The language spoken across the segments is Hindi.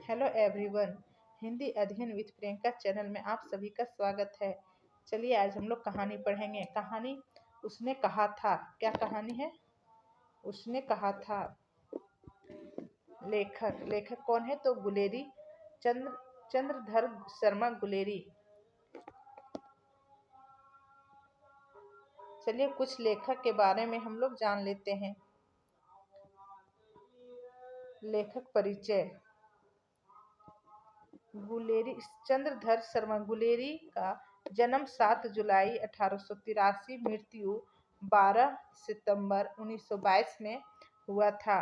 Hello everyone. हिंदी अध्ययन विद प्रियंका चैनल में आप सभी का स्वागत है। चलिए आज हम लोग कहानी पढ़ेंगे। कहानी उसने कहा था। क्या कहानी है? उसने कहा था। लेखक कौन है? तो गुलेरी चंद्रधर शर्मा गुलेरी। चलिए कुछ लेखक के बारे में हम लोग जान लेते हैं। लेखक परिचय। गुलेरी चंद्रधर शर्मा गुलेरी का जन्म 7 जुलाई 1883, मृत्यु 12 सितंबर 1922 में हुआ था।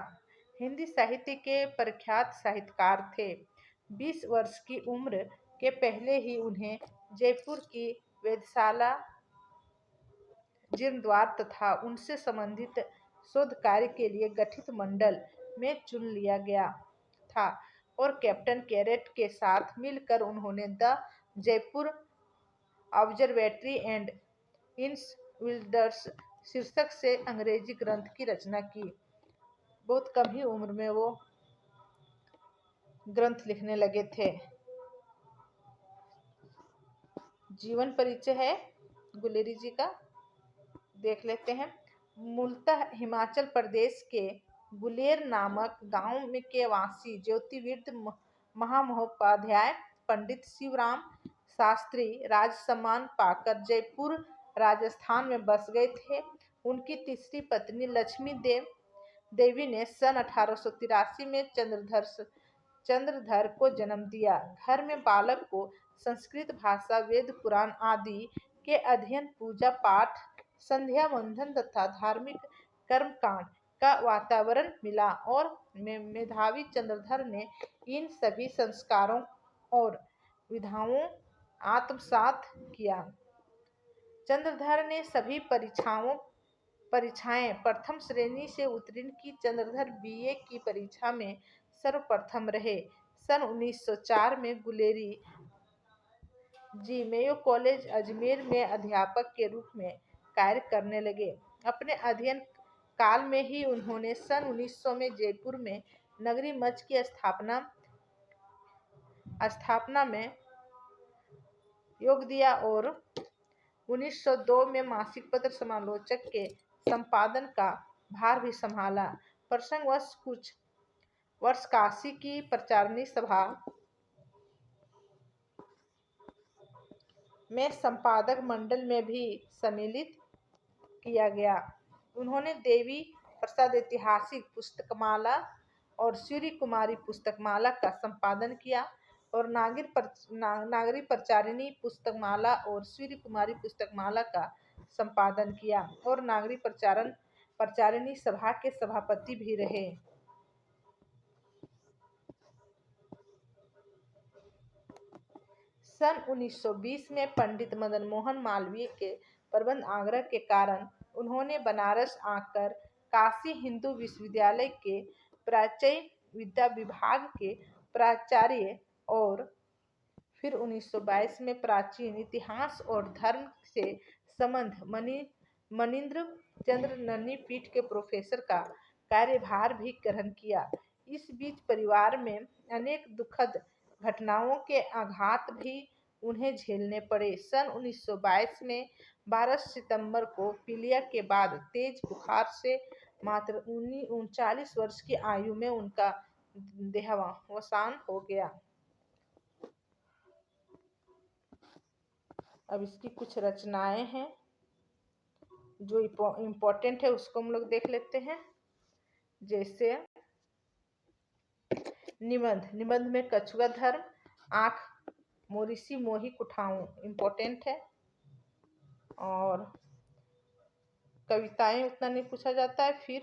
हिंदी साहित्य के प्रख्यात साहित्यकार थे। 20 वर्ष की उम्र के पहले ही उन्हें जयपुर की वेधशाला, जीर्णद्वार तथा उनसे संबंधित शोध कार्य के लिए गठित मंडल में चुन लिया गया था और कैप्टन कैरेट के साथ मिलकर उन्होंने the Jaipur observatory and it's विल्डर्स शीर्षक से अंग्रेजी ग्रंथ की रचना की। बहुत कम ही उम्र में वो ग्रंथ लिखने लगे थे। जीवन परिचय है गुलेरी जी का, देख लेते हैं। मूलतः हिमाचल प्रदेश के गुलेर नामक गांव में के वासी ज्योतिर्विद महामहोपाध्याय पंडित शिवराम शास्त्री राज सम्मान पाकर जयपुर राजस्थान में बस गए थे। उनकी तीसरी पत्नी लक्ष्मी देवी ने सन 1883 में चंद्रधर को जन्म दिया। घर में बालक को संस्कृत भाषा, वेद पुराण आदि के अध्ययन, पूजा पाठ, संध्या वंदन तथा धार्मिक कर्मकांड का वातावरण मिला और मेधावी चंद्रधर ने इन सभी संस्कारों और विधाओं आत्मसात किया। चंद्रधर ने सभी परीक्षाएं प्रथम श्रेणी से उत्तीर्ण की। चंद्रधर बीए की परीक्षा में सर्वप्रथम रहे। सन 1904 में गुलेरी जी मेयो कॉलेज अजमेर में अध्यापक के रूप में कार्य करने लगे। अपने अध्ययन काल में ही उन्होंने सन 1900 में जयपुर में नगरी मंच की स्थापना में योग दिया और 1902 में मासिक पत्र समालोचक के संपादन का भार भी संभाला। प्रसंगवश कुछ वर्ष काशी की प्रचारिणी सभा में संपादक मंडल में भी सम्मिलित किया गया। उन्होंने देवी प्रसाद ऐतिहासिक पुस्तकमाला और सूर्य कुमारी पुस्तकमाला का संपादन किया और नागरी प्रचारिणी पुस्तकमाला और सूर्य कुमारी पुस्तकमाला का संपादन किया और नागरी प्रचारिणी सभा के सभापति भी रहे। सन 1920 में पंडित मदन मोहन मालवीय के प्रबंध आग्रह के कारण उन्होंने बनारस आकर काशी हिंदू विश्वविद्यालय के प्राच्य विद्या विभाग के प्राचार्य और फिर 1922 में प्राचीन इतिहास और धर्म से संबंध मनीन्द्र चंद्र नन्नी पीठ के प्रोफेसर का कार्यभार भी ग्रहण किया। इस बीच परिवार में अनेक दुखद घटनाओं के आघात भी उन्हें झेलने पड़े। सन 1922 में 12 सितंबर को पीलिया के बाद तेज बुखार से मात्र 39 वर्ष की आयु में उनका देहावसान हो गया। अब इसकी कुछ रचनाएं हैं जो इम्पोर्टेंट है, उसको हम लोग देख लेते हैं। जैसे निबंध में कछुआ धर्म, आंख मोरिसी मोही कुठाऊं इम्पोर्टेंट है। और कविताएं उतना नहीं पूछा जाता है। फिर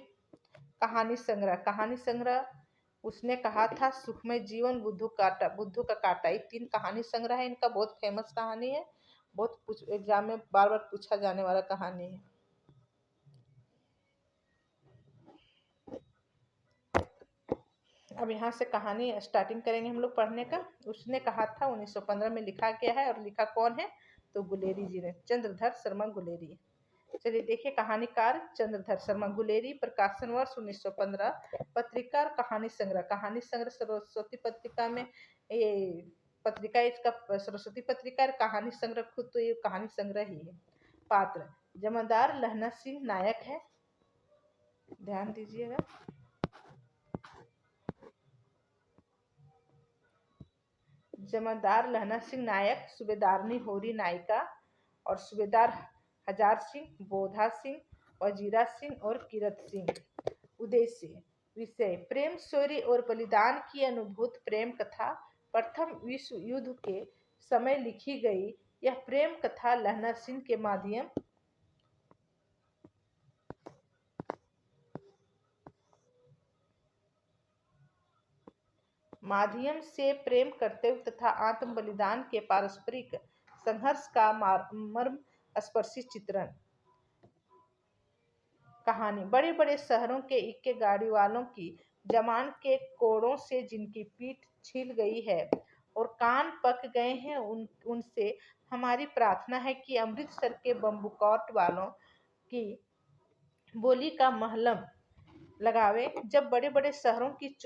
कहानी संग्रह उसने कहा था, सुखमय जीवन, बुद्धू का काटा, ये 3 कहानी संग्रह है। इनका बहुत फेमस कहानी है, बहुत एग्जाम में बार बार पूछा जाने वाला कहानी है। अब यहाँ से कहानी स्टार्टिंग करेंगे हम लोग पढ़ने का। उसने कहा था 1915 में लिखा गया है और लिखा कौन है? तो गुलेरी जी ने, चंद्रधर शर्मा गुलेरी। चलिए देखिए, कहानीकार चंद्रधर शर्मा गुलेरी, प्रकाशन वर्ष 1915, पत्रिका और कहानी संग्रह सरस्वती पत्रिका में ये पत्रिका, इसका सरस्वती पत्रिका, कहानी संग्रह खुद तो ये कहानी संग्रह ही है। पात्र जमादार लहना सिंह नायक है, ध्यान दीजिएगा। जमादार लहना सिंह नायक, सूबेदारनी होरी नायिका और सूबेदार हजार सिंह, बोधा सिंह, वजीरा सिंह और किरत सिंह। उद्देश्य, विषय प्रेम, शौर्य और बलिदान की अनुभूत प्रेम कथा। प्रथम विश्व युद्ध के समय लिखी गई यह प्रेम कथा लहना सिंह के माध्यम से प्रेम कर्तव्य तथा आत्म बलिदान के पारस्परिक संघर्ष का मर्म स्पर्शी चित्रण। कहानी, बड़े बड़े शहरों के इक्के गाड़ी वालों की जमान के कोड़ों से जिनकी पीठ छिल गई है और कान पक गए हैं, उनसे हमारी प्रार्थना है कि अमृतसर के बम्बूकॉट वालों की बोली का महलम लगावे। जब बड़े बड़े शहरों की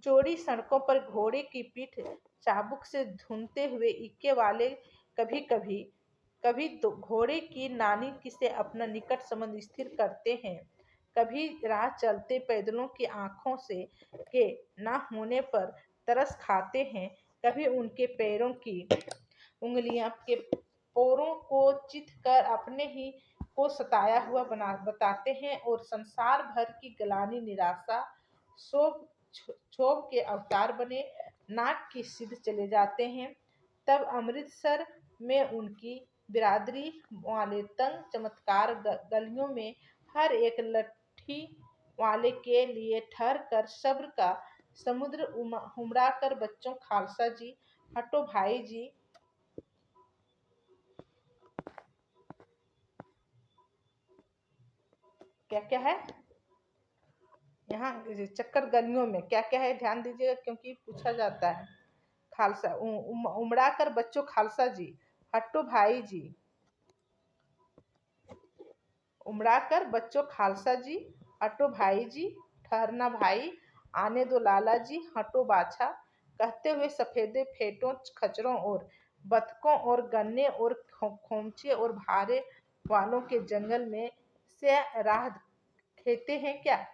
चौड़ी सड़कों पर घोड़े की पीठ चाबुक से धुनते हुए इक्के वाले कभी घोड़े की नानी से अपना निकट संबंध स्थिर करते हैं, कभी राह चलते पैदलों की आंखों से के ना होने पर तरस खाते हैं, कभी उनके पैरों की उंगलियां के पोरों को चित कर अपने ही को सताया हुआ बताते हैं और संसार भर की गलानी निराशा क्षोभ के अवतार बने नाक की सिद्ध चले जाते हैं। तब अमृतसर में उनकी बिरादरी वाले तंग चमत्कार गलियों में हर एक लट्ठी वाले के लिए ठहर कर सब्र का समुद्र उमड़ा कर बच्चों खालसा जी, हटो भाई जी, क्या क्या है यहाँ चक्कर गलियों में क्या क्या है, ध्यान दीजिएगा क्योंकि पूछा जाता है। खालसा उमड़ा कर बच्चों खालसा जी, हटो भाई जी, उमड़ा कर बच्चों खालसा जी, हटो भाई जी, ठहरना भाई, आने दो लाला जी, हटो बाछा, कहते हुए सफेदे फेटों खचरों और बतकों और गन्ने और खोमचे और भारे वालों के जंगल में से राह खेते हैं। क्या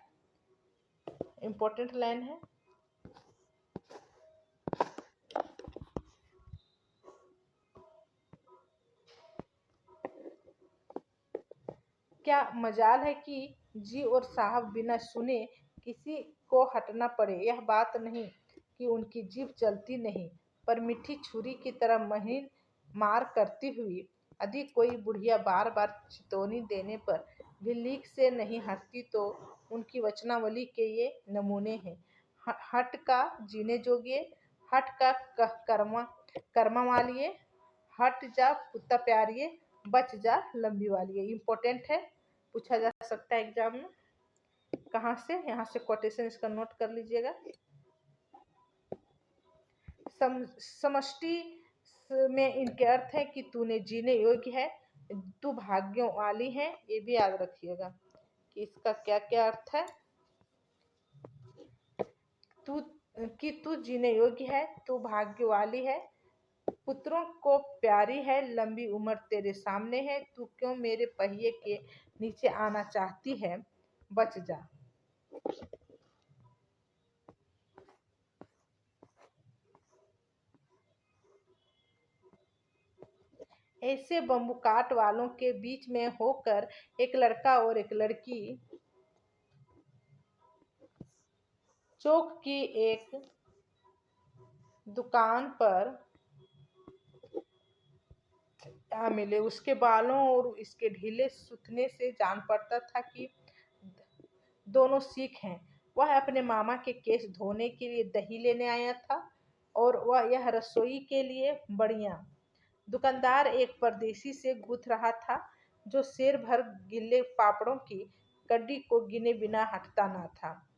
इंपॉर्टेंट लाइन है। क्या मजाल है कि जी और साहब बिना सुने किसी को हटना पड़े। यह बात नहीं कि उनकी जीभ चलती नहीं, पर मिठी छुरी की तरह महीन मार करती हुई यदि कोई बुढ़िया बार बार चितौनी देने पर भी लीक से नहीं हटती तो उनकी वचनावली के ये नमूने हैं। हट का जीने जोगिए, हट का कर्मा वालिए, हट जा कुत्ता प्यारिए, बच जा लंबी वालिए। इम्पोर्टेंट है, पूछा जा सकता है एग्जाम में। कहाँ से, यहाँ से कोटेशन इसका नोट कर लीजिएगा। समष्टि में इनके अर्थ है कि तूने जीने योग्य है, तू भाग्यों वाली है, ये भी याद रखिएगा कि इसका क्या क्या अर्थ है। तू जीने योग्य है, तू भाग्य वाली है, पुत्रों को प्यारी है, लंबी उम्र तेरे सामने है, तू क्यों मेरे पहिए के नीचे आना चाहती है, बच जा। ऐसे बम्बूकाट वालों के बीच में होकर एक लड़का और एक लड़की चौक की एक दुकान पर मिले। उसके बालों और इसके ढीले सूतने से जान पड़ता था कि दोनों सिख हैं। वह अपने मामा के केस धोने के लिए दही लेने आया था और वह यह रसोई के लिए बढ़िया। दुकानदार एक परदेसी से गूंथ रहा था जो शेर भर गिल्ले पापड़ों की कड्डी को गिने बिना हटता ना था।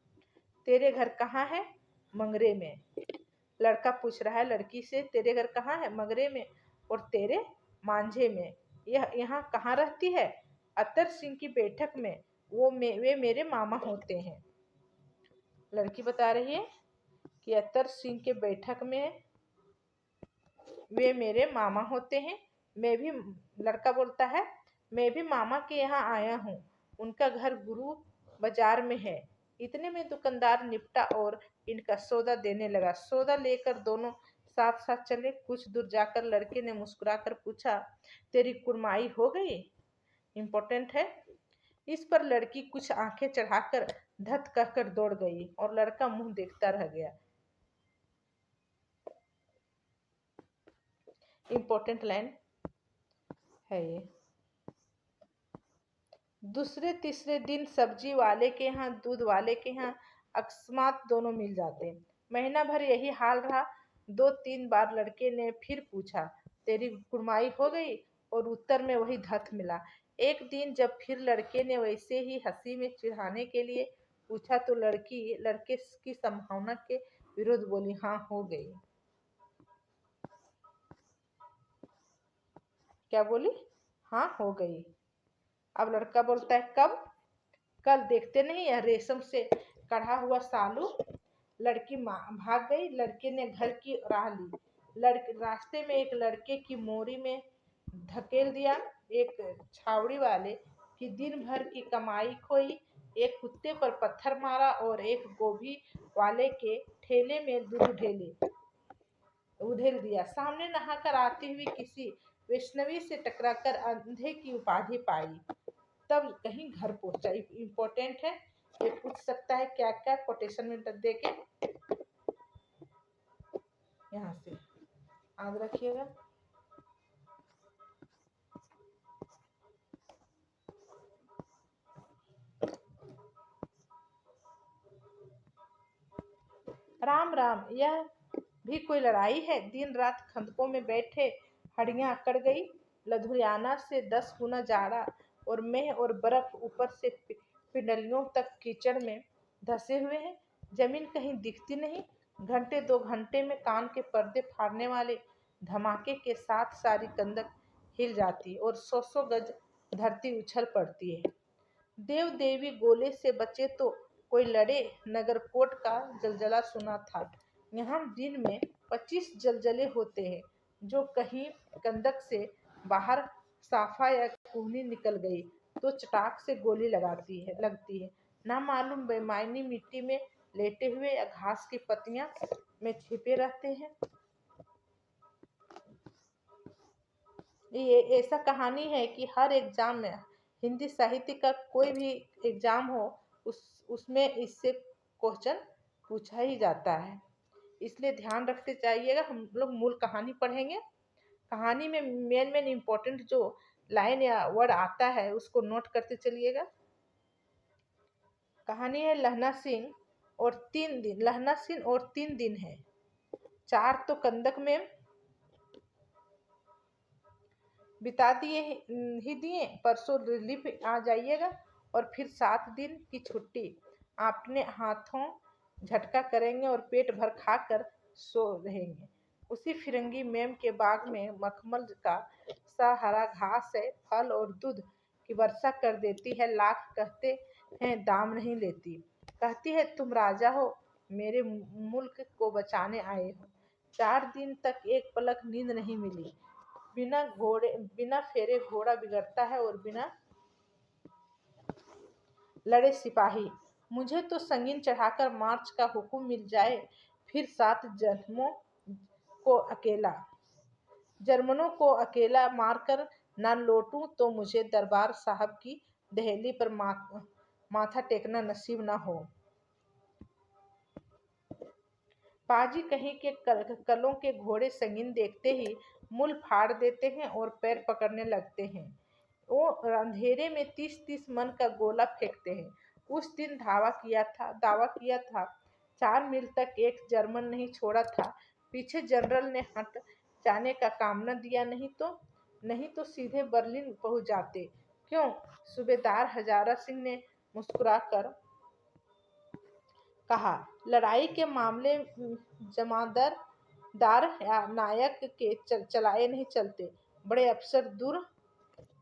तेरे घर कहाँ है? मंगरे में। लड़का पूछ रहा है लड़की से, तेरे घर कहाँ है? मंगरे में। और तेरे? मांझे में। यह यहाँ कहाँ रहती है? अत्तर सिंह की बैठक में। वे मेरे मामा होते हैं। लड़की बता रही है कि अत्तर सिंह के बैठक में वे मेरे मामा होते हैं। मैं भी लड़का बोलता है, मैं भी मामा के यहाँ आया हूँ। उनका घर गुरु बाजार में है। इतने में दुकानदार निपटा और इनका सौदा देने लगा। सौदा लेकर दोनों साथ साथ चले। कुछ दूर जाकर लड़के ने मुस्कुराकर पूछा, तेरी कुरमाई हो गई? इम्पोर्टेंट है। इस पर लड़की कुछ आंखें चढ़ाकर धत कहकर दौड़ गई और लड़का मुंह देखता रह गया। इम्पोर्टेंट लाइन है ये। दूसरे तीसरे दिन सब्जी वाले के यहाँ, दूध वाले के यहाँ अकस्मात दोनों मिल जाते। महीना भर यही हाल रहा। 2-3 बार लड़के ने फिर पूछा, तेरी कुड़माई हो गई? और उत्तर में वही धत मिला। एक दिन जब फिर लड़के ने वैसे ही हंसी में चिढ़ाने के लिए पूछा तो लड़की लड़के की संभावना के विरुद्ध बोली, हाँ हो गई। क्या बोली? हाँ हो गई। अब लड़का बोलता है, कब? कल देखते नहीं यह रेशम से कढ़ा हुआ सालू। लड़की भाग गई। लड़के ने घर की राह ली। रास्ते में एक लड़के की मोरी में धकेल दिया। एक छावड़ी वाले की दिन भर की कमाई खोई। एक कुत्ते पर पत्थर मारा और एक गोभी वाले के ठेले में दूध उधेल दिया। सामने नहाकर आती हुई किसी वैष्णवी से टकराकर अंधे की उपाधि पाई। तब कहीं घर पहुंचा। इम्पोर्टेंट है, ये पूछ सकता है क्या क्या कोटेशन में दे के। यहाँ से याद रखिएगा। राम राम, यह भी कोई लड़ाई है? दिन रात खंदकों में बैठे हड्डियां अकड़ गई। लुधियाना से 10 गुना जाड़ा और मेह और बर्फ ऊपर से पिंडलियों तक कीचड़ में धसे हुए हैं। जमीन कहीं दिखती नहीं। घंटे 2 घंटे में कान के पर्दे फाड़ने वाले धमाके के साथ सारी कंदक हिल जाती और 100 गज धरती उछल पड़ती है। देव देवी गोले से बचे तो कोई लड़े। नगरकोट का जलजला सुना था। यहाँ दिन में 25 जलजले होते हैं। जो कहीं कंदक से बाहर साफा या कूहनी निकल गई तो चटाक से गोली लगती है। ना मालूम बेमायनी मिट्टी में लेटे हुए या घास की पत्तियां में छिपे रहते हैं। ये ऐसा कहानी है कि हर एग्जाम में, हिंदी साहित्य का कोई भी एग्जाम हो, उसमें इससे क्वेश्चन पूछा ही जाता है। इसलिए ध्यान रखते जाइएगा। हम लोग मूल कहानी पढ़ेंगे। कहानी में मेन इम्पोर्टेंट जो लाइन या वर्ड आता है उसको नोट करते चलिएगा। कहानी है लहना सिंह और 3 दिन। लहना सिंह और 3 दिन है। 4 तो कंदक में बिता दिए। परसों रिलीफ आ जाइएगा और फिर 7 दिन की छुट्टी। अपने हाथों झटका करेंगे और पेट भर खाकर सो रहेंगे। उसी फिरंगी मेम के बाग में मखमल का सा हरा घास है। फल और दूध की वर्षा कर देती है। लाख कहते हैं दाम नहीं लेती। कहती है तुम राजा हो, मेरे मुल्क को बचाने आए हो। 4 दिन तक एक पलक नींद नहीं मिली। बिना फेरे घोड़ा बिगड़ता है और बिना लड़े सिपाही। मुझे तो संगीन चढ़ाकर मार्च का हुक्म मिल जाए, फिर 7 जर्मनों को अकेला मारकर न लौटूं तो मुझे दरबार साहब की दहली पर माथा टेकना नसीब न हो। पाजी कहीं के कलों के घोड़े संगीन देखते ही मुल फाड़ देते हैं और पैर पकड़ने लगते हैं। वो अंधेरे में 30-30 मन का गोला फेंकते हैं। उस दिन दावा किया था 4 मील तक एक जर्मन नहीं छोड़ा था। पीछे जनरल ने हट जाने का काम न दिया, नहीं तो सीधे बर्लिन पहुंच जाते। क्यों? सूबेदार हजारा सिंह ने मुस्कुराकर कहा, लड़ाई के मामले जमादार या नायक के चलाए नहीं चलते। बड़े अफसर दूर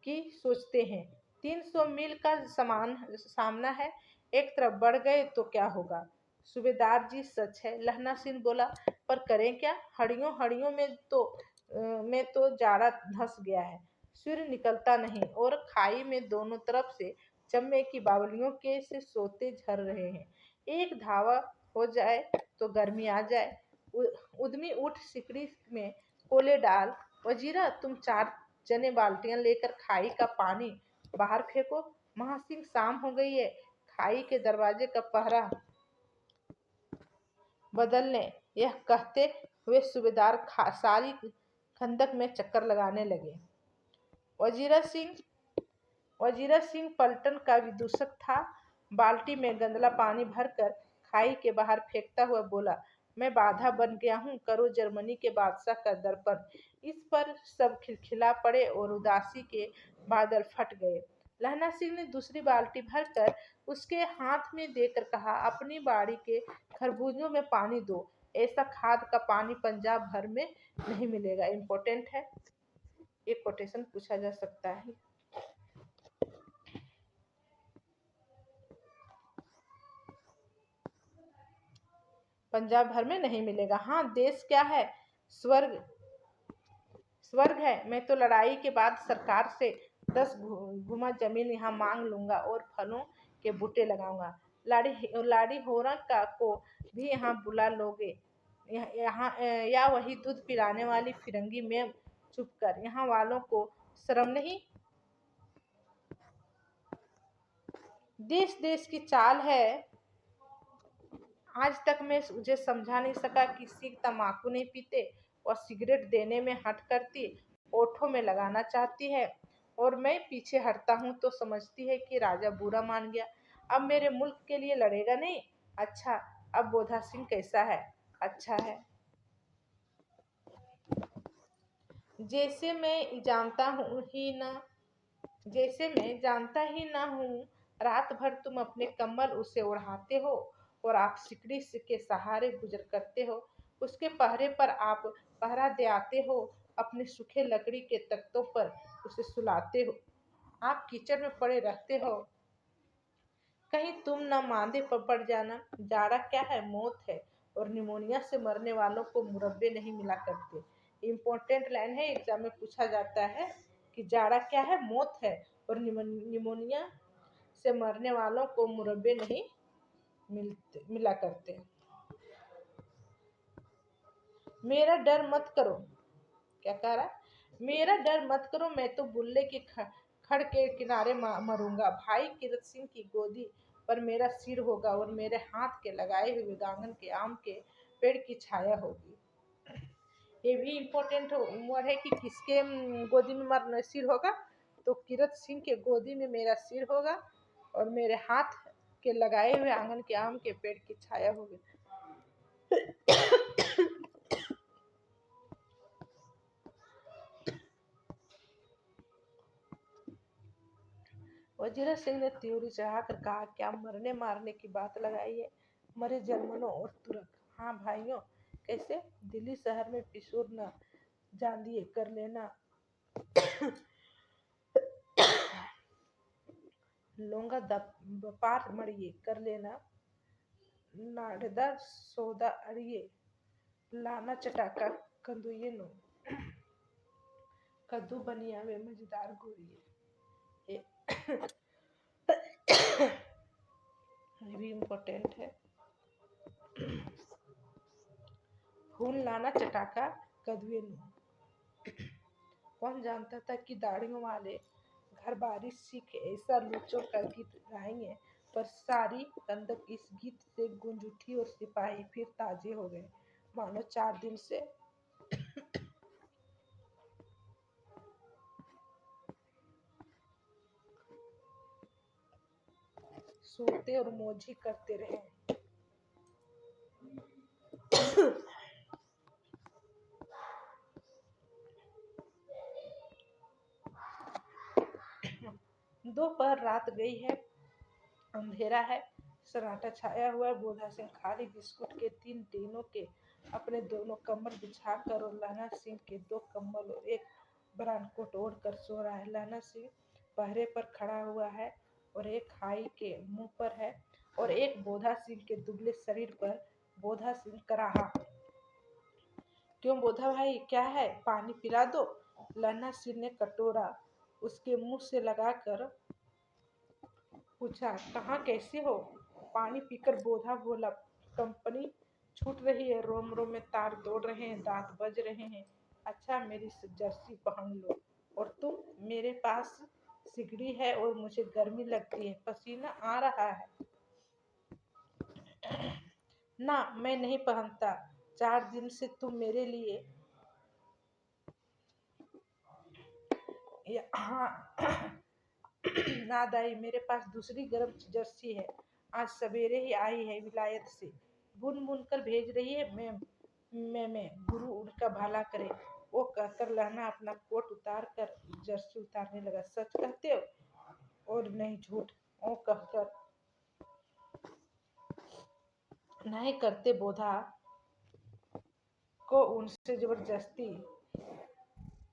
की सोचते हैं। 300 मील का सामना है, एक तरफ बढ़ गए तो क्या होगा। सूबेदार जी सच है, लहना सिंह बोला, पर करें क्या, हड्डियों हड्डियों में तो जाड़ा धंस गया है, सूर्य निकलता नहीं और खाई में दोनों तरफ से चम्मे की बावलियों के से सोते झर रहे हैं। एक धावा हो जाए तो गर्मी आ जाए। उद्यमी उठ सिकड़ी में कोले डाल। वजीरा, तुम 4 जने बाल्टियां लेकर खाई का पानी बाहर फेंको। महासिंह, शाम हो गई है, खाई के दरवाजे का पहरा बदलने। यह कहते हुए सूबेदार सारी खंदक में चक्कर लगाने लगे। वजीरा सिंह वजीरा सिंह पलटन का विदूषक था। बाल्टी में गंदला पानी भरकर खाई के बाहर फेंकता हुआ बोला, मैं बाधा बन गया हूँ, करो जर्मनी के बादशाह का दर्पण। इस पर सब खिलखिला पड़े और उदासी के बादल फट गए। लहना सिंह ने दूसरी बाल्टी भरकर उसके हाथ में देकर कहा, अपनी बाड़ी के खरबूजों में पानी दो, ऐसा खाद का पानी पंजाब भर में नहीं मिलेगा। इम्पोर्टेंट है, एक कोटेशन पूछा जा सकता है। पंजाब भर में नहीं मिलेगा। हाँ, देश क्या है, स्वर्ग स्वर्ग है। मैं तो लड़ाई के बाद सरकार से 10 गुना जमीन यहाँ मांग लूंगा और फलों के बूटे लगाऊंगा। लाड़ी होरा का को भी यहाँ बुला लोगे। यहाँ या वही दूध पिलाने वाली फिरंगी में चुप कर, यहाँ वालों को शर्म नहीं। देश देश की चाल है। आज तक मैं मुझे समझा नहीं सका कि सिख तम्बाकू नहीं पीते और सिगरेट देने में हट करती, ओठों में लगाना चाहती है, और मैं पीछे हटता हूँ तो समझती है कि राजा बुरा मान गया, अब मेरे मुल्क के लिए लड़ेगा नहीं। अच्छा, अब बोधा सिंह कैसा है? अच्छा है, जैसे मैं जानता हूँ ही ना जैसे मैं जानता ही ना हूँ। रात भर तुम अपने कम्बल उसे ओढ़ाते हो और आप सिकड़ी के सहारे गुजर करते हो। उसके पहरे पर आप पहरा दे आते हो, अपने सूखे लकड़ी के तख्तों पर उसे सुलाते हो। आप कीचड़ में पड़े रहते हो, कहीं तुम न मांदे पड़ जाना। जाड़ा क्या है, मौत है, और निमोनिया से मरने वालों को मुरब्बे नहीं मिला करते। इम्पोर्टेंट लाइन है, एग्जाम में पूछा जाता है कि जाड़ा क्या है, मौत है, और निमोनिया से मरने वालों को मुरब्बे नहीं मिला करते। मेरा डर मत करो, क्या कह रहा है? मेरा डर मत करो, मैं तो बुल्ले के खड़ के किनारे मरूंगा। भाई कीरत सिंह की गोदी पर मेरा सिर होगा और मेरे हाथ के लगाए हुए गांगन के आम के पेड़ की छाया होगी। ये भी इम्पोर्टेंट वर्ड है कि किसके गोदी में मरना सिर होगा, तो कीरत सिंह के गोदी में मेरा सिर होगा और मेरे हाथ के लगाए हुए आंगन के आम के पेड़ की छाया होगी। वजीरा सिंह ने त्योरी चढ़ाकर कहा, क्या मरने मारने की बात लगाई है, मरे जर्मनों और तुरक। हाँ भाइयों, कैसे? दिल्ली शहर में पिशोर न जान दिए कर लेना, लोंगा व्यापार मड़िए कर लेना, नाड़दा सौदा अड़िए, लाना चटाका कंदुए नो, कद्दू बनिया में मजेदार गोरिए। ये भी इम्पोर्टेंट है। फूल लाना चटाका कद्दुए नो। कौन जानता था कि दाढ़ियों वाले घर बारिश सीख ऐसा लूचों का गीत गाएंगे, पर सारी कंदक इस गीत से गूंज उठी और सिपाही फिर ताजे हो गए, मानो 4 दिन से सोते और मौजी करते रहे। दोपहर रात गई है, अंधेरा है, सन्नाटा छाया हुआ है। बोधा सिंह खाली बिस्कुट के 3 टीनों के अपने दोनों कम्बल बिछाकर और लहना सिंह के 2 कम्बल और एक ब्रांड कोट ओढ़ कर सो रहा है। लहना सिंह पहरे पर खड़ा हुआ है और एक खाई के मुंह पर है और एक बोधा सिंह के दुबले शरीर पर बोधा सिंह कराहा। क्यों बोधा भाई, क्या है, पानी पिला दो? लहना सिंह ने कटोरा उसके मुंह से लगाकर पूछा। कहाँ कैसे हो? पानी पीकर बोधा बोला। कंपनी छूट रही है, रोम रोम में तार दौड़ रहे हैं, दांत बज रहे हैं। अच्छा, मेरी जर्सी पहन लो। और तुम? मेरे पास सिगड़ी है और मुझे गर्मी लगती है, पसीना आ रहा है। ना, मैं नहीं पहनता। 4 दिन से तुम मेरे लिए हाँ ना दाई, मेरे पास दूसरी गर्म जर्सी है, आज सवेरे ही आई है विलायत से, बुन बुन कर भेज रही है। मैं गुरु उनका भला करे। वो कहकर लहना अपना कोट उतार कर जर्सी उतारने लगा। सच कहते हो? और नहीं झूठ, वो कहकर नहीं करते। बोधा को उनसे जबरदस्ती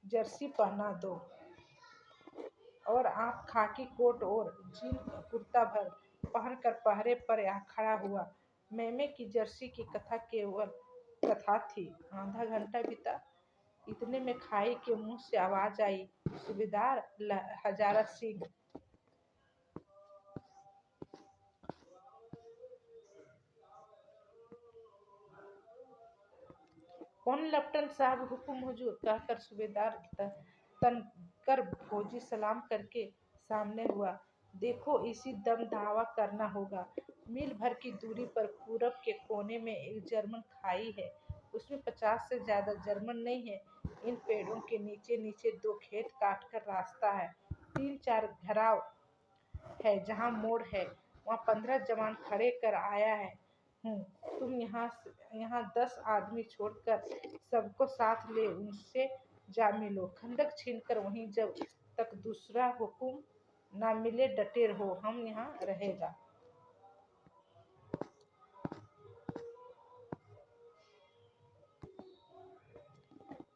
जर्सी पहना दो और आप खाकी कोट और जीन कुर्ता भर पहनकर पहरे पर यहाँ खड़ा हुआ। मैमे की जर्सी की कथा केवल कथा थी। आधा घंटा बीता, इतने में खाई के मुंह से आवाज आई, सूबेदार हजारा सिंह। कौन लेफ्टिनेंट साहब, हुकुम हुजूर, कहकर सूबेदार तनकर फौजी सलाम करके सामने हुआ। देखो, इसी दम दावा करना होगा। मील भर की दूरी पर पूरब के कोने में एक जर्मन खाई है, उसमें 50 से ज्यादा जर्मन नहीं है। इन पेड़ों के नीचे नीचे 2 खेत काट कर रास्ता है, 3-4 घराव है, जहाँ मोड़ है वहाँ 15 जवान खड़े कर आया है हूँ। तुम यहाँ 10 आदमी छोड़कर सबको साथ ले उनसे जा मिलो। खंदक छीनकर वहीं जब तक दूसरा हुकुम ना मिले डटे रहो, हम यहाँ रहेगा।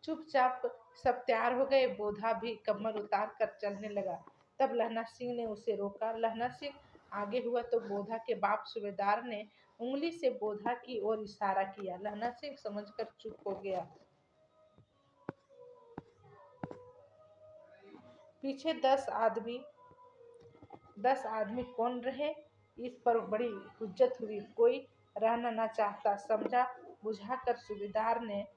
चुपचाप सब तैयार हो गए। बोधा भी कमर उतार कर चलने लगा। तब लहना सिंह ने उसे रोका। लहना सिंह आगे हुआ तो बोधा के बाप सूबेदार ने उंगली से बोधा की ओर इशारा किया। लहना सिंह समझकर चुप हो गया। पीछे 10 आदमी कौन रहे, इस पर बड़ी हुज्जत हुई। कोई रहना न चाहता। समझा बुझाकर सूबेदार ने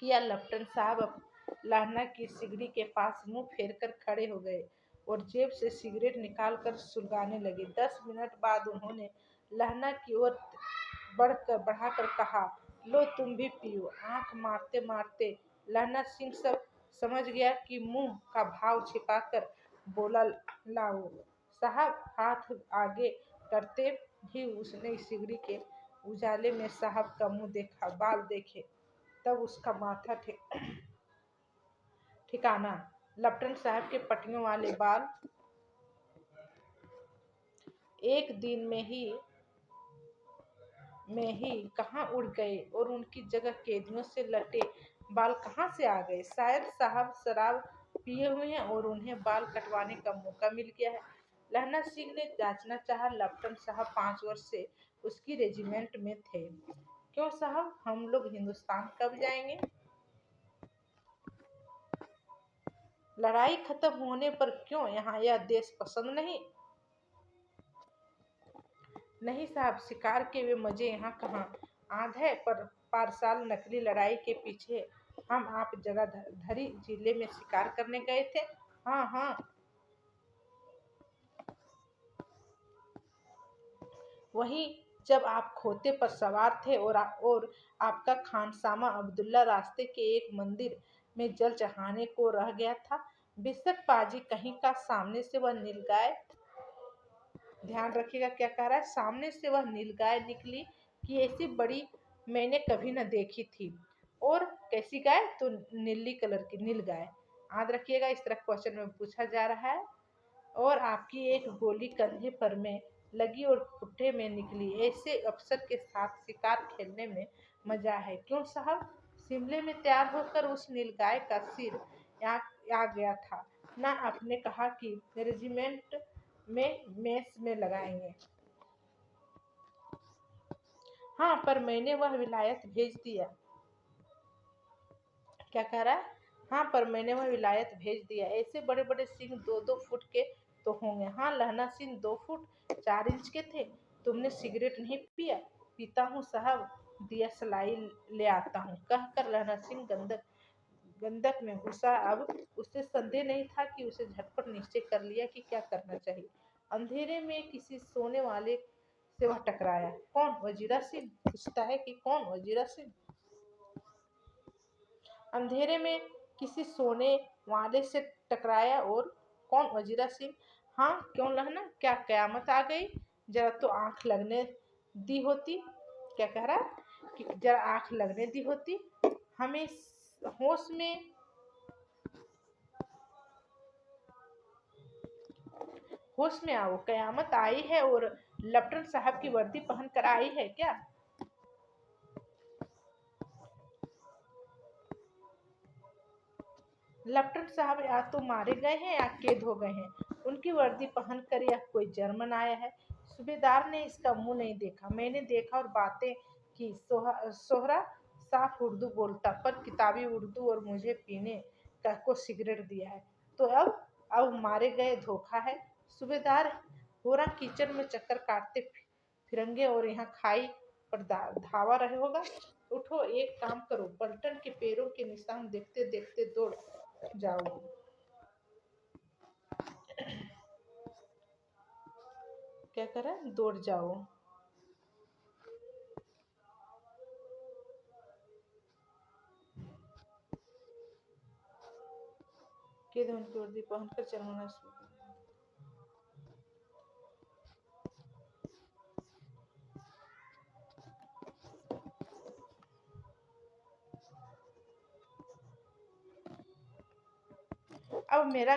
किया। लेफ्टिनेंट साहब लहना की सिगड़ी के पास मुंह फेर कर खड़े हो गए और जेब से सिगरेट निकालकर सुलगाने लगे। 10 मिनट बाद उन्होंने लहना की ओर बढ़ाकर कहा, लो तुम भी पियो। आंख मारते मारते लहना सिंह सब समझ गया कि मुंह का भाव छिपाकर बोला, लाओ साहब। हाथ आगे करते ही उसने सिगड़ी के उजाले में साहब का मुंह देखा, बाल देखे, तब उसका माथा ठिकाना। लेफ्टिनेंट साहब के पट्टियों वाले बाल एक दिन में ही कहाँ उड़ गए और उनकी जगह कैदियों से लटे बाल कहाँ से आ गए? शायद साहब शराब पिए हुए हैं और उन्हें बाल कटवाने का मौका मिल गया है। लहना सिंह ने जांचना चाहा। लेफ्टिनेंट साहब 5 वर्ष से उसकी रेजिमेंट में थे। क्यों साहब, हम लोग हिंदुस्तान कब जाएंगे? लड़ाई खत्म होने पर। क्यों, यहाँ यह देश पसंद नहीं? नहीं साहब, शिकार के वे मजे यहाँ कहाँ। आधे पर पारसाल नकली लड़ाई के पीछे हम आप जगाधरी जिले में शिकार करने गए थे। हाँ हाँ, वही जब आप खोते पर सवार थे और आपका खानसामा अब्दुल्ला रास्ते के एक मंदिर में जल चढ़ाने को रह गया था। बेशक पाजी कहीं का, सामने से वह नीलगाय, ध्यान रखिएगा क्या कह रहा है, सामने से वह नीलगाय निकली कि ऐसी बड़ी मैंने कभी न देखी थी। और कैसी गाय? तो नीली कलर की नीलगाय। याद रखिएगा, इस तरह क्वेश्चन में पूछा जा रहा है। और आपकी एक गोली कंधे पर में लगी और पुट्ठे में निकली। ऐसे अफसर के साथ शिकार खेलने में मजा है। क्यों साहब? शिमले में तैयार होकर उस नीलगाय का सिर आ आ गया था। ना आपने कहा कि रेजिमेंट में मेस में लगाएंगे। हाँ, पर मैंने वह विलायत भेज दिया। क्या कह रहा है? हाँ, पर मैंने वह विलायत भेज दिया। ऐसे बड़े बड़े सिंह 2-2 फुट के तो होंगे। हाँ, लहना सिंह 2 फुट 4 इंच के थे। तुमने सिगरेट नहीं पिया? पीता हूँ साहब, दिया सलाई ले आता हूँ, कहकर लहना सिंह गंदक गंदक में घुसा। अब उसे संदेह नहीं था कि उसे झटपट निश्चय कर लिया कि क्या करना चाहिए। अंधेरे में किसी सोने वाले से वह टकराया। कौन? वजीरा सिंह। पूछता है कि कौन? वजीरा सिंह। अंधेरे में किसी सोने वाले से टकराया। और कौन? वजीरा सिंह। हाँ, क्यों लहना, क्या कयामत आ गई? जरा तो आंख लगने दी होती। क्या कह रहा है? कि जरा आंख लगने दी होती। हमें होश में होश में आओ, कयामत आई है और लेफ्टिनेंट साहब की वर्दी पहन कर आई है क्या? लेफ्टिनेंट साहब या तो मारे गए हैं या कैद हो गए हैं। उनकी वर्दी पहनकर यह कोई जर्मन आया है। सूबेदार ने इसका मुंह नहीं देखा। मैंने देखा और बातें की। सोहरा साफ उर्दू बोलता, पर किताबी उर्दू, और मुझे पीने को सिगरेट दिया है। तो अब मारे गए धोखा है। सूबेदार होरा किचन में चक्कर काटते फिरेंगे और यहाँ खाई पर धावा रहे होगा। उठो, एक काम करो, पलटन के पैरों के निशान देखते देखते दौड़ जाओ। क्या करें? दौड़ जाओ। के धन की वर्दी पहनकर चलना शुरू। अब मेरा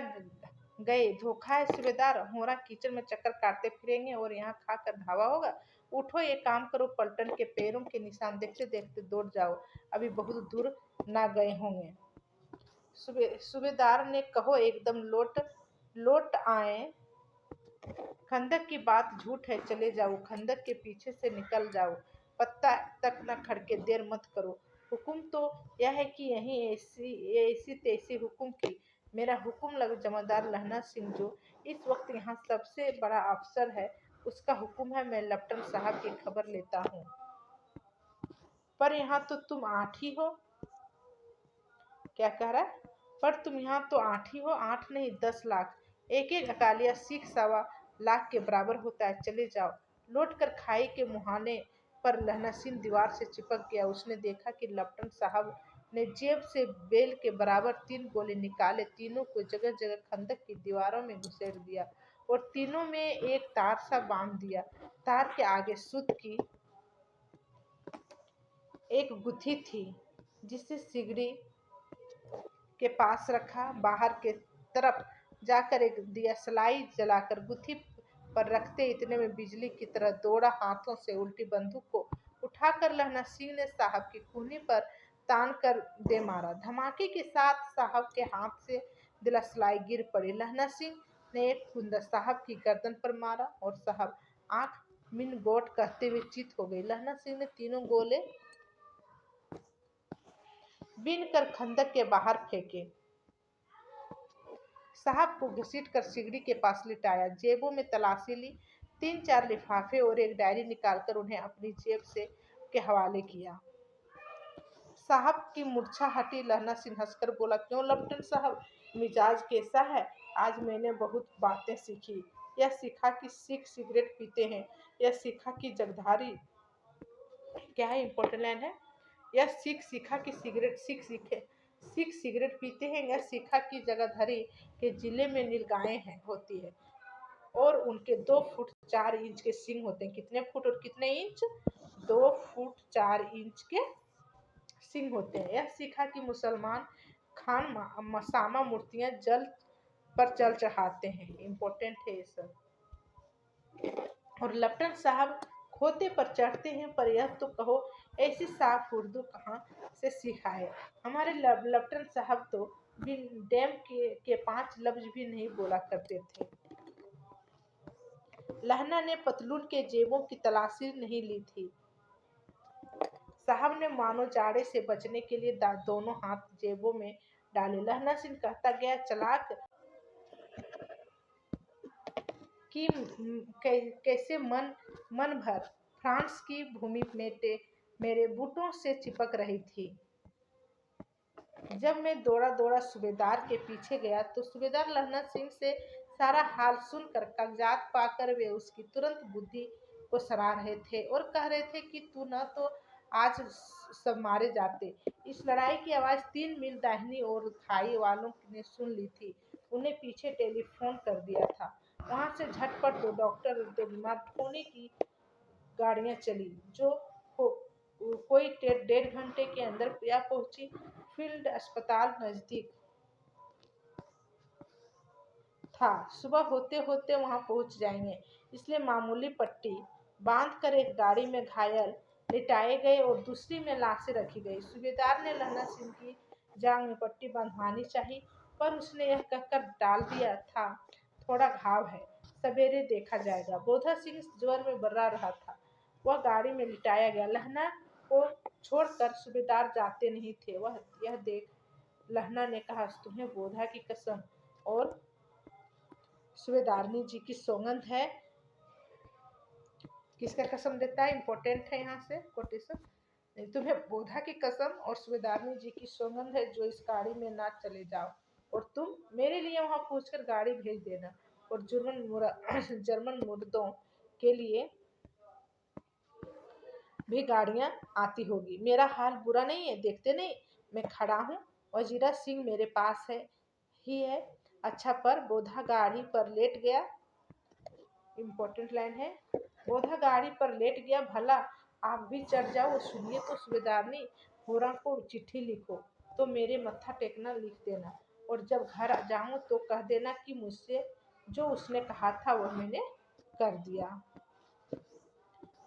गए धोखा है सूबेदार। होरा किचन में चक्कर काटते फिरेंगे और यहाँ खाकर धावा होगा। उठो, ये काम करो, पलटन के पैरों के निशान देखते देखते दौड़ जाओ। अभी बहुत दूर ना गए होंगे। सूबेदार ने कहो एकदम लौट लौट आए। खंदक की बात झूठ है, चले जाओ, खंदक के पीछे से निकल जाओ, पत्ता तक न खड़के, देर मत करो। हुक्म तो यह है कि यही ऐसी तैसी हुक्म की। मेरा हुक्म लग जमादार लहना सिंह, जो इस वक्त यहाँ सबसे बड़ा अफसर है, उसका हुक्म है। मैं लेफ्टिनेंट साहब की खबर लेता हूँ। पर यहाँ तो तुम 8 ही हो। क्या कह रहा है? पर तुम यहाँ तो 8 ही हो। 8 नहीं, 10 लाख। एक एक अकालिया सिख 1.25 लाख के बराबर होता है। चले जाओ। लौट कर खाई के मुहाने पर लहना सिंह दीवार से चिपक गया। उसने देखा कि लेफ्टिनेंट साहब ने जेब से बेल के बराबर 3 गोले निकाले, तीनों को जगह जगह खंदक की दीवारों में घुसेड़ दिया और तीनों में एक तार सा बांध दिया। तार के आगे सूत की एक गुत्थी थी, जिसे सिगड़ी के पास रखा। बाहर के तरफ जाकर एक दियासलाई जलाकर गुत्थी पर रखते इतने में बिजली की तरह दौड़ा। हाथों से उल्टी बंदूक को उठाकर लहना सिंह ने साहब की कूहनी पर तान कर दे मारा। धमाके के साथ साहब के हाथ से दिलासलाई गिर पड़ी। लहना सिंह ने एक कुंदा साहब की गर्दन पर मारा और साहब आंख मिन गोट कहते हुए चित हो गई। लहना सिंह ने तीनों गोले बीन कर खंदक के बाहर फेंके। साहब को घसीट कर सिगड़ी के पास लिटाया, जेबों में तलाशी ली, 3-4 लिफाफे और एक डायरी निकालकर उन्हें अपनी जेब से के हवाले किया। साहब की मूर्छा हटी। लहना सिंह हंसकर बोला, क्यों लेफ्टिनेंट साहब, मिजाज कैसा है? आज मैंने बहुत बातें सीखी। यह सीखा कि सिख सिगरेट पीते हैं। यह सीखा कि जगधारी क्या है, इंपॉर्टेंट लाइन है। यह सीखा कि सिख सिगरेट पीते हैं। यह सीखा कि जगाधरी के जिले में नीलगायें होती है और उनके 2 फुट 4 इंच के सिंग होते हैं। कितने फुट और कितने इंच? 2 फुट 4 इंच के सिंह होते हैं। यह सीखा कि मुसलमान खान मसामा मूर्तियां जल पर जल चढ़ाते हैं। इम्पोर्टेंट है ये सब। और लेफ्टिनेंट साहब खोते पर चढ़ते हैं, पर यह तो कहो ऐसी साफ उर्दू कहाँ से सीखा है? हमारे लेफ्टिनेंट साहब तो डैम के 5 लफ्ज भी नहीं बोला करते थे। लहना ने पतलून के जेबों की तलाशी नहीं ली थी। साहब ने मानो जाड़े से बचने के लिए दोनों हाथ जेबों में डाले। लहना सिंह कहता गया, चलाक कि कैसे मन भर फ्रांस की भूमि मेरे बूटों से चिपक रही थी। जब मैं दौड़ा दौड़ा सूबेदार के पीछे गया तो सूबेदार लहना सिंह से सारा हाल सुनकर कागजात पाकर वे उसकी तुरंत बुद्धि को सराह रहे थे और कह रहे थे कि तू न तो आज सब मारे जाते। इस लड़ाई की आवाज 3 मील दाहिनी ओर खाई वालों ने सुन ली थी। उन्हें पीछे टेलीफोन कर दिया था। वहां से झटपट 2 डॉक्टर और 2 बीमार ठोने की गाड़ियां चली, जो कोई 1.5 घंटे के अंदर या पहुंची। फील्ड अस्पताल नजदीक था। सुबह होते होते वहां पहुंच जाएंगे, इसलिए मामूली पट्टी बांधकर एक गाड़ी में घायल लिटाए गए और दूसरी में लाशें रखी गई। सूबेदार ने लहना सिंह की जांग में पट्टी बंधवानी चाहिए, पर उसने यह कहकर डाल दिया था, थोड़ा घाव है, सवेरे देखा जाएगा। बोधा सिंह ज्वर में बर्रा रहा था। वह गाड़ी में लिटाया गया। लहना को छोड़कर सूबेदार जाते नहीं थे। वह यह देख लहना ने कहा, तुम्हें बोधा की कसम और सूबेदारनी जी की सौगंध है। किसका कसम देता है? इंपॉर्टेंट है यहाँ से कोटेशन। तुम्हें बोधा की कसम और सूबेदारनी जी की सौगंध है, जो इस गाड़ी में ना चले जाओ, और तुम मेरे लिए वहां पूछकर गाड़ी भेज देना, और जर्मन मुर्दों के लिए भी गाड़ियां आती होगी। मेरा हाल बुरा नहीं है, देखते नहीं मैं खड़ा हूँ। वजीरा सिंह मेरे पास ही है। अच्छा, पर बोधा गाड़ी पर लेट गया। इम्पोर्टेंट लाइन है, बोधा गाड़ी पर लेट गया, भला आप भी चढ़ जाओ। सुनिए तो सूबेदारनी, होरा को चिट्ठी लिखो तो मेरे मत्था टेकना लिख देना, और जब घर जाऊं तो कह देना कि मुझसे जो उसने कहा था वह मैंने कर दिया।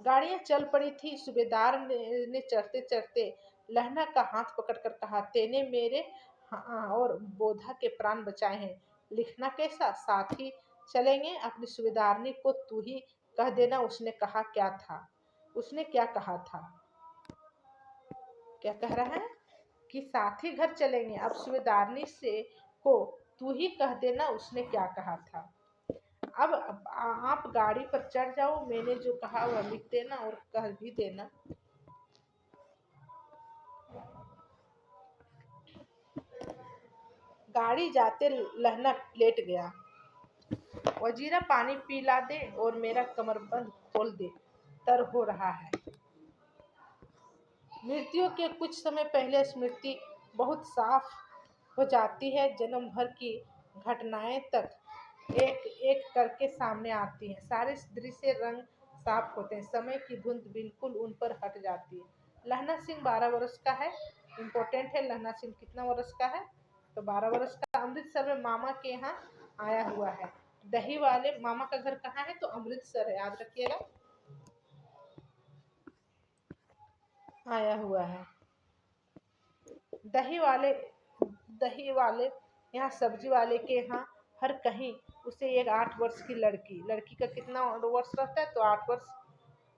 गाड़ियां चल पड़ी थी। सूबेदार ने चढ़ते चढ़ते लहना का हाथ पकड़कर कहा, तेने मेरे और बोधा के प्राण बचाए हैं। लिखना कैसा? साथ ही चलेंगे। अपनी सूबेदारनी को तू ही कह देना उसने कहा क्या था। उसने क्या कहा था? क्या कह रहा है कि साथ ही घर चलेंगे। अब सूबेदारनी से को तू ही कह देना उसने क्या कहा था। अब आप गाड़ी पर चढ़ जाओ, मैंने जो कहा वह लिख देना और कह भी देना। गाड़ी जाते लहना लेट गया। वजीरा पानी पिला दे और मेरा कमरबंद खोल दे, तर हो रहा है। मृत्यु के कुछ समय पहले स्मृति बहुत साफ हो जाती है। जन्म भर की घटनाएं तक एक एक करके सामने आती हैं। सारे दृश्य रंग साफ होते हैं। समय की धुंध बिल्कुल उन पर हट जाती है। लहना सिंह 12 वर्ष का है। इम्पोर्टेंट है, लहना सिंह कितना वर्ष का है? तो 12 वर्ष का। अमृतसर में मामा के यहाँ आया हुआ है। दही वाले मामा का घर कहाँ है? तो अमृतसर है, याद रखिएगा। आया हुआ है। दही वाले दही वाले यहाँ सब्जी वाले के यहाँ हर कहीं उसे एक 8 वर्ष की लड़की लड़की का कितना वर्ष रहता है? तो 8 वर्ष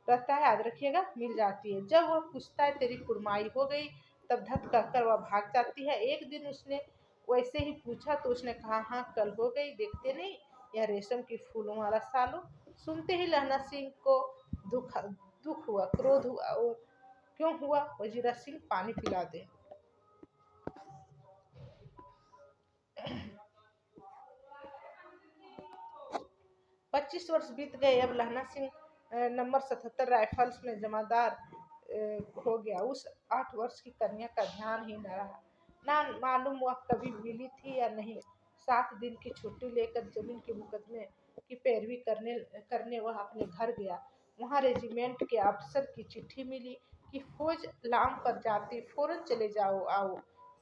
रहता है, याद रखिएगा, मिल जाती है। जब वह पूछता है तेरी कुड़माई हो गई, तब धत कहकर वह भाग जाती है। एक दिन उसने वैसे ही पूछा तो उसने कहा, हाँ कल हो गई, देखते नहीं यह रेशम की फूलों वाला सालों। सुनते ही लहना सिंह को दुख हुआ, क्रोध हुआ। और क्यों हुआ? वजीरा सिंह, पानी पिला दे। 25 वर्ष बीत गए। अब लहना सिंह नंबर 77 राइफल्स में जमादार हो गया। उस 8 वर्ष की कन्या का ध्यान ही न रहा। ना मालूम वह कभी मिली थी या नहीं। 7 दिन की छुट्टी लेकर जमीन के मुकदमे की पैरवी करने वह अपने घर गया। वहाँ रेजिमेंट के अफसर की चिट्ठी मिली कि फौज लाम पर जाती, फौरन चले जाओ आओ।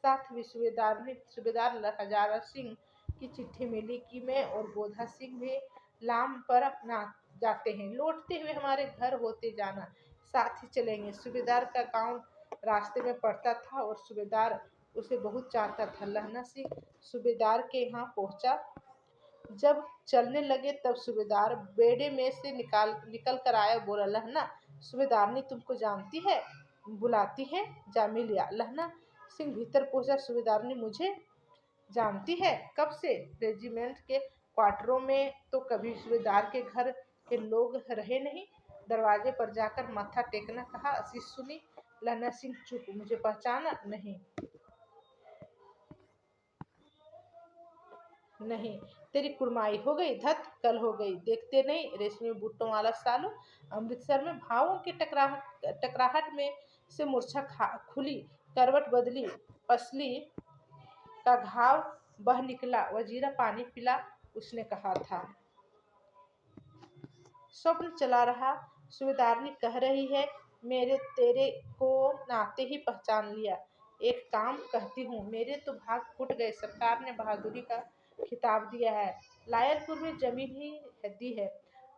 साथ ही सूबेदार हजारा सिंह की चिट्ठी मिली कि मैं और बोधा सिंह भी लाम पर अपना जाते हैं। लौटते हुए हमारे घर होते जाना। साथ ही चलेंगे। सूबेदार का गांव रास्ते में पड़ता था और सूबेदार उसे बहुत चाहता था। लहना सिंह सूबेदार के यहाँ पहुंचा। जब चलने लगे तब सूबेदार बेड़े में से निकल कर आया, बोला, लहना, सूबेदारनी तुमको जानती है, बुलाती है, जा मिल या। लहना सिंह भीतर पहुंचा। सूबेदारनी मुझे जानती है? कब से? रेजिमेंट के क्वार्टरों में तो कभी सूबेदार के घर के लोग रहे नहीं। दरवाजे पर जाकर माथा टेकना कहा, आशीष सुनी। लहना सिंह चुप। मुझे पहचाना? नहीं नहीं। तेरी कुड़माई हो गई, धत कल हो गई। देखते नहीं रेशमी बूटों वाला सालू। अमृतसर में भावों की टकराहट में से मूर्छा खुली, करवट बदली, पसली का घाव बह निकला। वजीरा पानी पिला, उसने कहा था। स्वप्न चला रहा। सूबेदारनी कह रही है, मेरे तेरे को नाते ही पहचान लिया। एक काम कहती हूँ, मेरे तो भाग फूट गए। सरकार ने बहादुरी का खिताब दिया है, लायलपुर में जमीन ही दी है।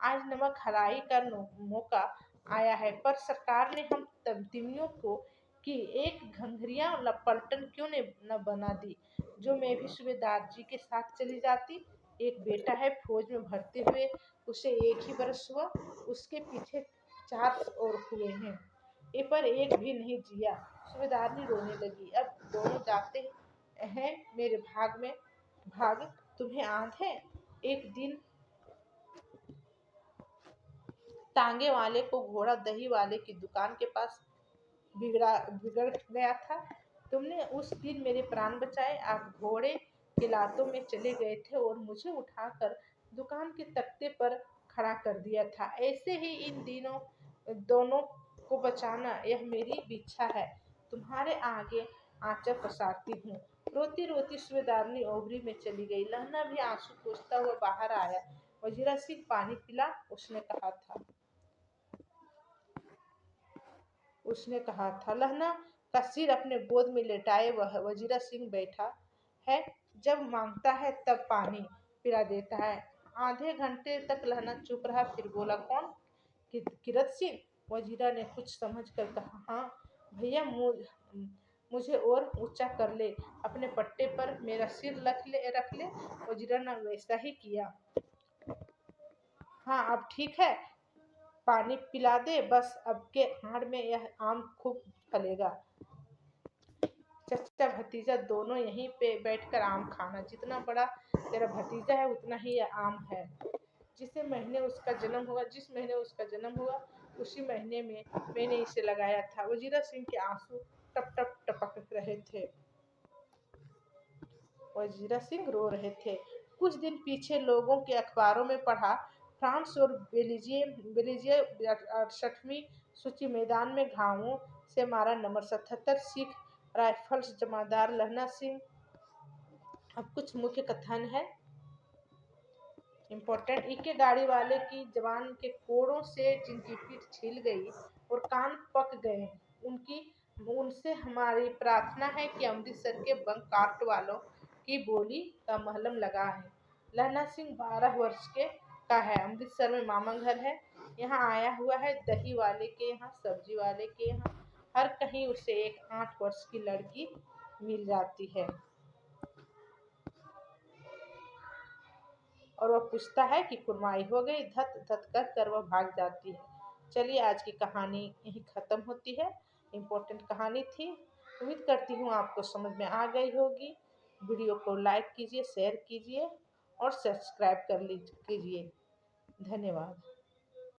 आज नमक हराई का मौका आया है, पर सरकार ने हम तिमियों को कि एक घंघरिया पलटन क्यों न बना दी, जो मैं भी सूबेदार जी के साथ चली जाती। एक बेटा है फौज में भर्ती हुए, उसे 1 ही बरस हुआ, उसके पीछे 4 और हुए हैं, ये पर एक भी नहीं जिया। सूबेदारनी रोने लगी। अब दोनों जाते हैं मेरे भाग में भाग, तुम्हें आंध है। एक दिन टांगे वाले को घोड़ा दही वाले की दुकान के पास बिगड़ गया था। तुमने उस दिन मेरे प्राण बचाए। आप घोड़े के लातों में चले गए थे और मुझे उठाकर दुकान के तख्ते पर खड़ा कर दिया था। ऐसे ही इन दिनों दोनों को बचाना, यह मेरी इच्छा है। तुम्हारे आगे आंचल पसारती हूँ। रोती रोती सूबेदारनी ओबरी में चली गई। लहना भी आंसू पोंछता हुआ बाहर आया। वजीरा सिंह पानी पिला, उसने कहा था। लहना का सिर अपने गोद में लेटाए वह वजीरा सिंह बैठा है। जब मांगता है तब पानी पिला देता है। आधे घंटे तक लहना चुप रहा, फिर बोला, कौन? किरत सिंह। वजीरा ने कुछ समझ कर कहा, हाँ भैया, मुझे और ऊंचा कर ले, अपने पट्टे पर मेरा सिर रख ले। वजीरा ने वैसा ही किया। हाँ अब ठीक है, पानी पिला दे बस। अब के हाड़ में यह आम खूब फलेगा। चचा भतीजा दोनों यहीं पे बैठकर आम खाना। जितना बड़ा तेरा भतीजा है उतना ही यह आम है। जिस महीने उसका जन्म हुआ उसी महीने में मैंने इसे लगाया था। वजीरा सिंह के आंसू टप टप टपक रहे थे। वजीरा सिंह रो रहे थे। कुछ दिन पीछे लोगों के अखबारों में पढ़ा, फ्रांस और बेल्जियम 68वीं सूची मैदान में घावों से मारा नंबर 77 सिख राइफल्स जमादार लहना सिंह। अब कुछ मुख्य कथन है इम्पोर्टेंट। इक्के गाड़ी वाले की जवान के कोड़ों से जिनकी पीठ छिल गई और कान पक गए, उनसे हमारी प्रार्थना है कि अमृतसर के बंक कार्ट वालों की बोली का महलम लगा है। लहना सिंह 12 वर्ष का है। अमृतसर में मामा घर है। यहाँ आया हुआ है, दही वाले के यहाँ, सब्जी वाले के यहाँ, हर कहीं उसे एक 8 वर्ष की लड़की मिल जाती है और वह पूछता है कि कुर्माई हो गई। धत धत कर वह भाग जाती है। चलिए आज की कहानी यही खत्म होती है। इम्पोर्टेंट कहानी थी। उम्मीद करती हूँ आपको समझ में आ गई होगी। वीडियो को लाइक कीजिए, शेयर कीजिए और सब्सक्राइब कीजिए। धन्यवाद।